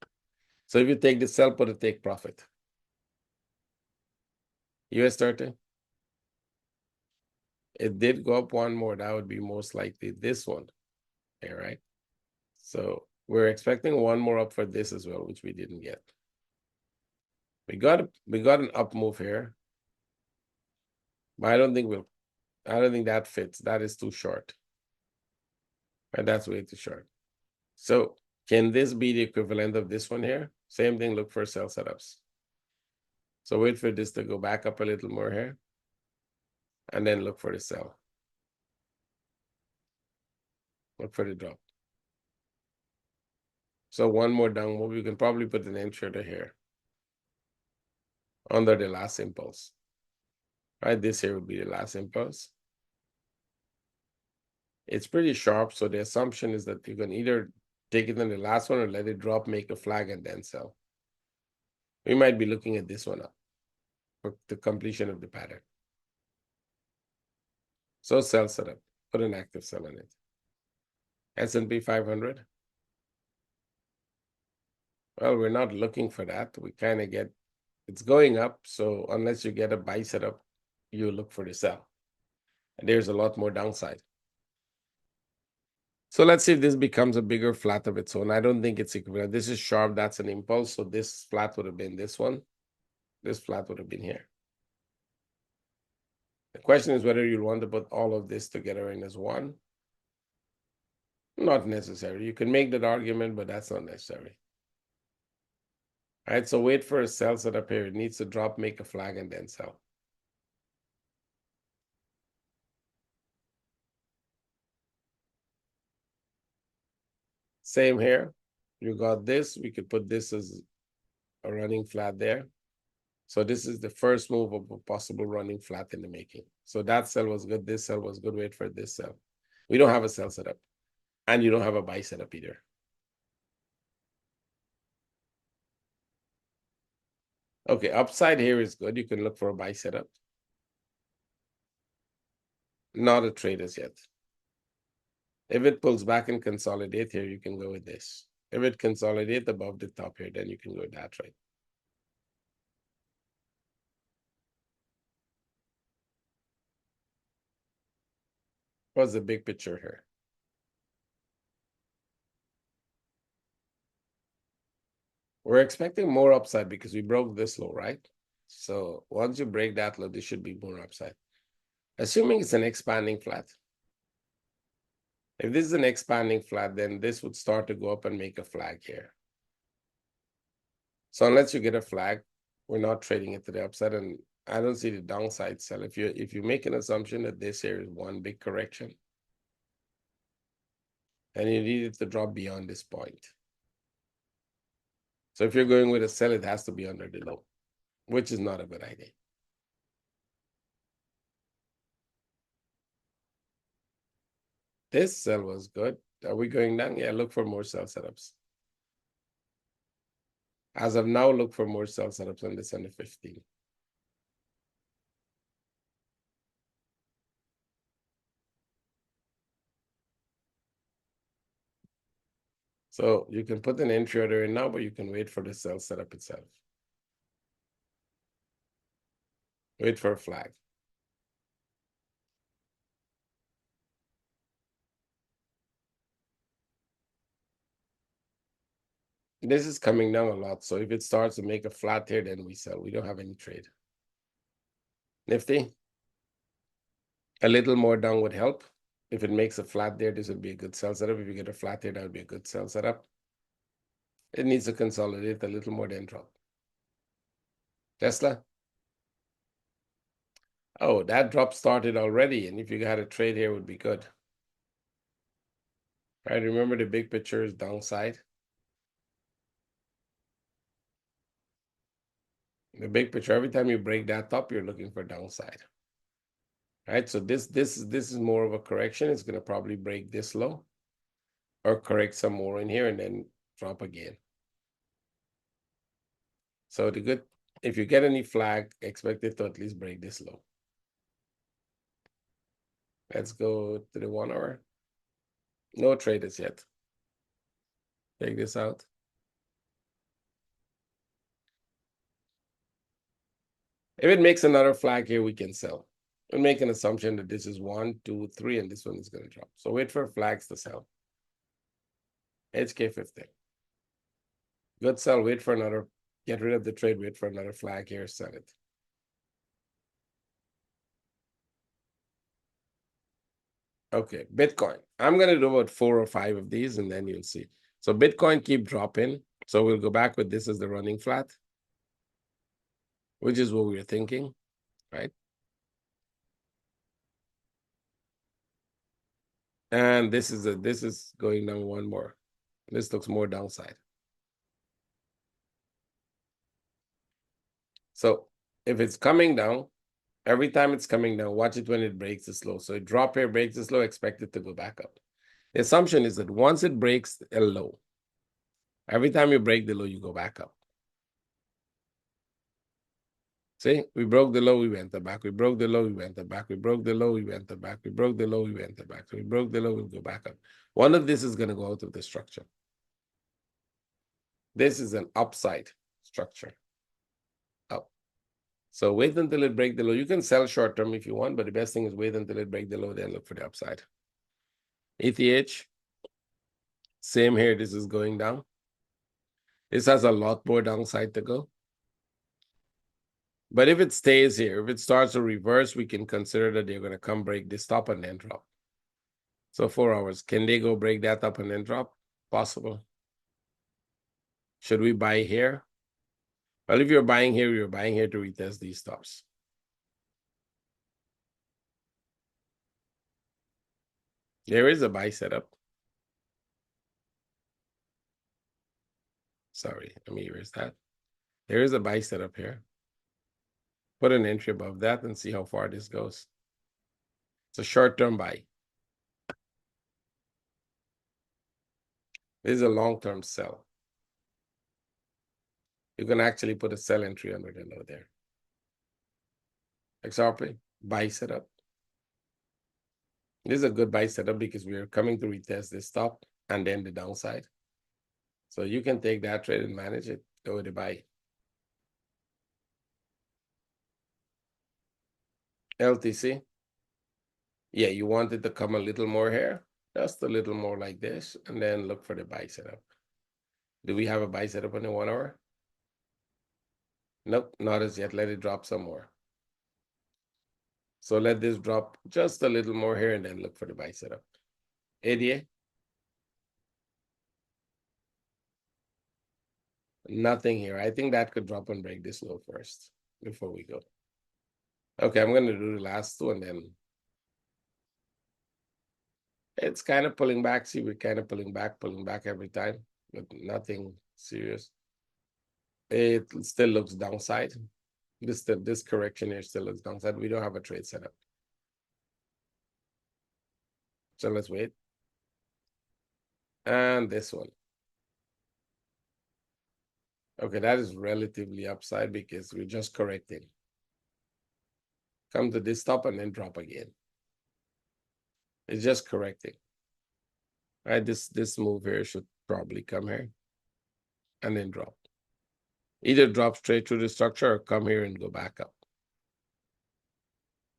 So if you take the sell, put a take profit. US 30. It did go up one more. That would be most likely this one. Okay, right? So we're expecting one more up for this as well, which we didn't get. We got an up move here. But I don't think that fits. That is too short. And that's way too short. So can this be the equivalent of this one here? Same thing, look for sell setups. So wait for this to go back up a little more here. And then look for the sell. Look for the drop. So one more down move. You can probably put an entry here. Under the last impulse. Right, this here would be the last impulse. It's pretty sharp, so the assumption is that you can either take it in the last one or let it drop, make a flag, and then sell. We might be looking at this one up for the completion of the pattern. So sell setup, put an active sell on it. S&P 500. Well, we're not looking for that. We kind of get, it's going up. So unless you get a buy setup, you look for the sell. And there's a lot more downside. So let's see if this becomes a bigger flat of its own. I don't think it's equivalent. This is sharp. That's an impulse. So this flat would have been this one. This flat would have been here. The question is whether you want to put all of this together in as one. Not necessary. You can make that argument, but that's not necessary. All right, so wait for a sell setup here. It needs to drop, make a flag, and then sell. Same here. You got this. We could put this as a running flat there. So this is the first move of a possible running flat in the making. So that sell was good. This sell was good. Wait for this sell. We don't have a sell setup. And you don't have a buy setup either. Okay, upside here is good. You can look for a buy setup. Not a trade as yet. If it pulls back and consolidate here, you can go with this. If it consolidates above the top here, then you can go with that trade. What's the big picture here? We're expecting more upside because we broke this low, right? So once you break that low, there should be more upside. Assuming it's an expanding flat. If this is an expanding flat, then this would start to go up and make a flag here. So unless you get a flag, we're not trading it to the upside, and I don't see the downside sell. If you make an assumption that this here is one big correction, and you need it to drop beyond this point. So if you're going with a sell, it has to be under the low, which is not a good idea. This sell was good. Are we going down? Yeah, look for more sell setups. As of now, look for more sell setups on this under 15. So you can put an entry order in now, but you can wait for the sell setup itself. Wait for a flag. This is coming down a lot. So if it starts to make a flat here, then we sell. We don't have any trade. Nifty. A little more down would help. If it makes a flat there, this would be a good sell setup. If you get a flat here, that would be a good sell setup. It needs to consolidate a little more than drop. Tesla. Oh, that drop started already. And if you had a trade here, it would be good. Right? Remember the big picture is downside. The big picture, every time you break that top, you're looking for downside. Right? So this is more of a correction. It's going to probably break this low or correct some more in here and then drop again. So the good, if you get any flag, expect it to at least break this low. Let's go to the 1 hour. No traders yet. Take this out. If it makes another flag here, we can sell. We'll make an assumption that this is 1, 2, 3, and this one is going to drop. So wait for flags to sell. HK50. Good sell. Wait for another. Get rid of the trade. Wait for another flag here. Sell it. Okay, Bitcoin. I'm going to do about 4 or 5 of these, and then you'll see. So Bitcoin keep dropping. So we'll go back with this as the running flat, which is what we were thinking, right? And this is going down one more. This looks more downside. So if it's coming down, every time it's coming down, watch it when it breaks the low. So it drop here, breaks the low, expect it to go back up. The assumption is that once it breaks a low, every time you break the low, you go back up. See, we broke the low, we went back. We broke the low, we went back. We broke the low, we went back. We broke the low, we went back. So we broke the low, we'll go back up. One of this is going to go out of the structure. This is an upside structure. Up. So wait until it breaks the low. You can sell short term if you want, but the best thing is wait until it breaks the low, then look for the upside. ETH. Same here. This is going down. This has a lot more downside to go. But if it stays here, if it starts to reverse, we can consider that they're going to come break this top and then drop. So 4 hours, can they go break that up and then drop? Possible. Should we buy here? Well, if you're buying here to retest these stops. There is a buy setup. Sorry, let me erase that. There is a buy setup here. Put an entry above that and see how far this goes. It's a short-term buy. This is a long-term sell. You can actually put a sell entry under the low there. XRP, buy setup. This is a good buy setup because we are coming to retest this top and then the downside. So you can take that trade and manage it. Go with the buy. LTC. Yeah, you want it to come a little more here. Just a little more like this. And then look for the buy setup. Do we have a buy setup on the 1 hour? Nope, not as yet. Let it drop some more. So let this drop just a little more here and then look for the buy setup. ADA. Nothing here. I think that could drop and break this low first before we go. Okay, I'm going to do the last two and then it's kind of pulling back. See, we're kind of pulling back every time, but nothing serious. It still looks downside. This correction here still looks downside. We don't have a trade setup. So let's wait. And this one. Okay, that is relatively upside because we're just correcting. Come to this top and then drop again. It's just correcting. Right, this move here should probably come here and then drop. Either drop straight through the structure or come here and go back up.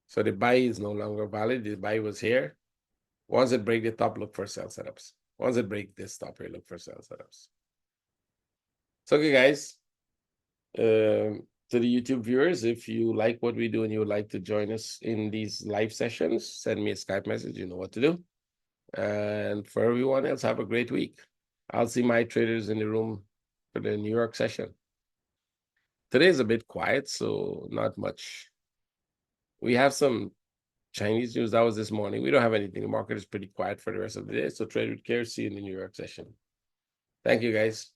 So the buy is no longer valid. The buy was here. Once it break the top, look for sell setups. Once it break this top here, look for sell setups. So okay, guys. To the YouTube viewers, if you like what we do and you would like to join us in these live sessions, send me a Skype message. You know what to do. And for everyone else, have a great week. I'll see my traders in the room for the New York session. Today is a bit quiet, so not much. We have some Chinese news. That was this morning. We don't have anything. The market is pretty quiet for the rest of the day. So trade with care. See you in the New York session. Thank you, guys.